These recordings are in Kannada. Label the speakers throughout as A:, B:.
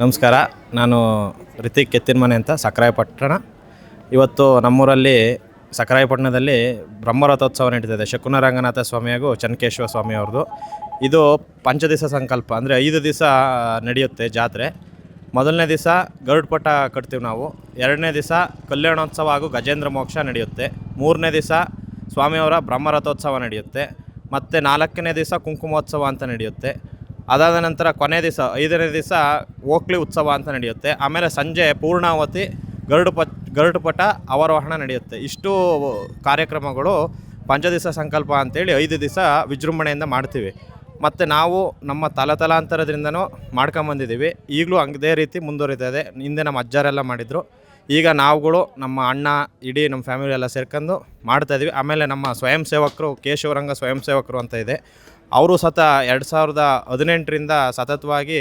A: ನಮಸ್ಕಾರ. ನಾನು ರಿತಿಕ್ ಕೆತ್ತಿನಮನೆ ಅಂತ ಸಕ್ರಾಯಪಟ್ಟಣ. ಇವತ್ತು ನಮ್ಮೂರಲ್ಲಿ ಸಕ್ರಾಯಪಟ್ಟಣದಲ್ಲಿ ಬ್ರಹ್ಮರಥೋತ್ಸವ ನಡೀತಿದೆ. ಶಕುನ ರಂಗನಾಥ ಸ್ವಾಮಿ ಹಾಗೂ ಚನ್ನಕೇಶವ ಸ್ವಾಮಿ ಅವ್ರದ್ದು. ಇದು ಪಂಚದಿವಸ ಸಂಕಲ್ಪ, ಅಂದರೆ 5 ದಿವಸ ನಡೆಯುತ್ತೆ ಜಾತ್ರೆ. ಮೊದಲನೇ ದಿವಸ ಗರುಡಪಟ ಕಟ್ತೀವಿ ನಾವು. ಎರಡನೇ ದಿವಸ ಕಲ್ಯಾಣೋತ್ಸವ ಹಾಗೂ ಗಜೇಂದ್ರ ಮೋಕ್ಷ ನಡೆಯುತ್ತೆ. ಮೂರನೇ ದಿವಸ ಸ್ವಾಮಿಯವರ ಬ್ರಹ್ಮರಥೋತ್ಸವ ನಡೆಯುತ್ತೆ. ಮತ್ತು 4ನೇ ದಿವಸ ಕುಂಕುಮೋತ್ಸವ ಅಂತ ನಡೆಯುತ್ತೆ. ಅದಾದ ನಂತರ ಕೊನೆ ದಿವಸ 5ನೇ ದಿವಸ ಓಕ್ಲಿ ಉತ್ಸವ ಅಂತ ನಡೆಯುತ್ತೆ. ಆಮೇಲೆ ಸಂಜೆ ಪೂರ್ಣಾವತಿ ಗರುಡಪಟ ಅವರೋಹಣ ನಡೆಯುತ್ತೆ. ಇಷ್ಟು ಕಾರ್ಯಕ್ರಮಗಳು ಪಂಚದಿವಸ ಸಂಕಲ್ಪ ಅಂತೇಳಿ 5 ದಿವಸ ವಿಜೃಂಭಣೆಯಿಂದ ಮಾಡ್ತೀವಿ. ಮತ್ತು ನಾವು ನಮ್ಮ ತಲಾಂತರದಿಂದನೂ ಮಾಡ್ಕೊಂಬಂದಿದ್ದೀವಿ. ಈಗಲೂ ಅದೇ ರೀತಿ ಮುಂದುವರಿತಾ ಇದೆ. ಹಿಂದೆ ನಮ್ಮ ಅಜ್ಜರೆಲ್ಲ ಮಾಡಿದರು. ಈಗ ನಾವುಗಳು ನಮ್ಮ ಅಣ್ಣ ಇಡೀ ನಮ್ಮ ಫ್ಯಾಮಿಲಿ ಎಲ್ಲ ಸೇರ್ಕೊಂಡು ಮಾಡ್ತಾಯಿದ್ವಿ. ಆಮೇಲೆ ನಮ್ಮ ಸ್ವಯಂ ಸೇವಕರು ಕೇಶವರಂಗ ಸ್ವಯಂ ಸೇವಕರು ಅಂತ ಇದೆ. ಅವರು 2018ರಿಂದ ಸತತವಾಗಿ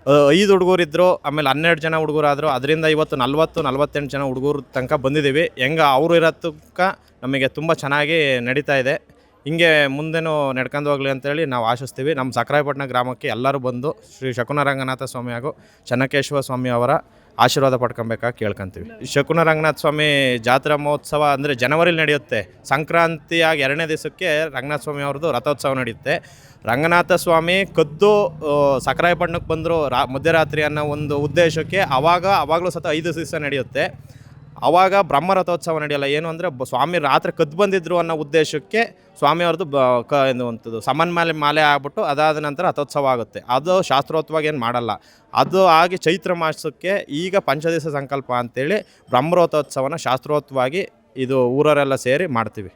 A: 5 ಹುಡುಗರಿದ್ದರು. ಆಮೇಲೆ 12 ಜನ ಹುಡುಗರಾದರು. ಅದರಿಂದ ಇವತ್ತು 40-48 ಜನ ಹುಡುಗರ ತನಕ ಬಂದಿದ್ದೀವಿ. ಅವ್ರು ಇರೋ ತನಕ ನಮಗೆ ತುಂಬ ಚೆನ್ನಾಗಿ ನಡೀತಾ ಇದೆ. ಹಿಂಗೆ ಮುಂದೆನೂ ನಡ್ಕೊಂಡು ಹೋಗಲಿ ಅಂತೇಳಿ ನಾವು ಆಶಿಸ್ತೀವಿ. ನಮ್ಮ ಸಕ್ರಾಯಪಟ್ಟಣ ಗ್ರಾಮಕ್ಕೆ ಎಲ್ಲರೂ ಬಂದು ಶ್ರೀ ಶಕುನ ರಂಗನಾಥ ಸ್ವಾಮಿ ಹಾಗೂ ಚನ್ನಕೇಶವ ಸ್ವಾಮಿ ಅವರ ಆಶೀರ್ವಾದ ಪಡ್ಕೊಬೇಕಾಗಿ ಕೇಳ್ಕೊತೀವಿ. ಶಕುನ ರಂಗನಾಥ ಸ್ವಾಮಿ ಜಾತ್ರಾ ಮಹೋತ್ಸವ ಅಂದರೆ ಜನವರಿಲಿ ನಡೆಯುತ್ತೆ. ಸಂಕ್ರಾಂತಿಯಾಗಿ 2ನೇ ದಿವಸಕ್ಕೆ ರಂಗನಾಥ ಸ್ವಾಮಿ ಅವ್ರದ್ದು ರಥೋತ್ಸವ ನಡೆಯುತ್ತೆ. ರಂಗನಾಥ ಸ್ವಾಮಿ ಕದ್ದು ಸಕ್ರಾಯಪಟ್ಟಣಕ್ಕೆ ಬಂದರು ಮಧ್ಯರಾತ್ರಿ ಅನ್ನೋ ಒಂದು ಉದ್ದೇಶಕ್ಕೆ ಅವಾಗಲೂ 5 ದಿವಸ ನಡೆಯುತ್ತೆ. ಆವಾಗ ಬ್ರಹ್ಮರಥೋತ್ಸವ ನಡೆಯಲ್ಲ. ಏನು ಅಂದರೆ ಸ್ವಾಮಿ ರಾತ್ರಿ ಕದ್ದು ಬಂದಿದ್ರು ಅನ್ನೋ ಉದ್ದೇಶಕ್ಕೆ ಸ್ವಾಮಿಯವ್ರದ್ದು ಮಾಲೆ ಆಗ್ಬಿಟ್ಟು ಅದಾದ ನಂತರ ರಥೋತ್ಸವ ಆಗುತ್ತೆ. ಅದು ಶಾಸ್ತ್ರೋಕ್ತವಾಗಿ ಏನು ಮಾಡಲ್ಲ. ಅದು ಆಗಿ ಚೈತ್ರ ಮಾಸಕ್ಕೆ ಈಗ ಪಂಚದಿವಸ ಸಂಕಲ್ಪ ಅಂತೇಳಿ ಬ್ರಹ್ಮರಥೋತ್ಸವನ ಶಾಸ್ತ್ರೋಕ್ತವಾಗಿ ಇದು ಊರವರೆಲ್ಲ ಸೇರಿ ಮಾಡ್ತೀವಿ.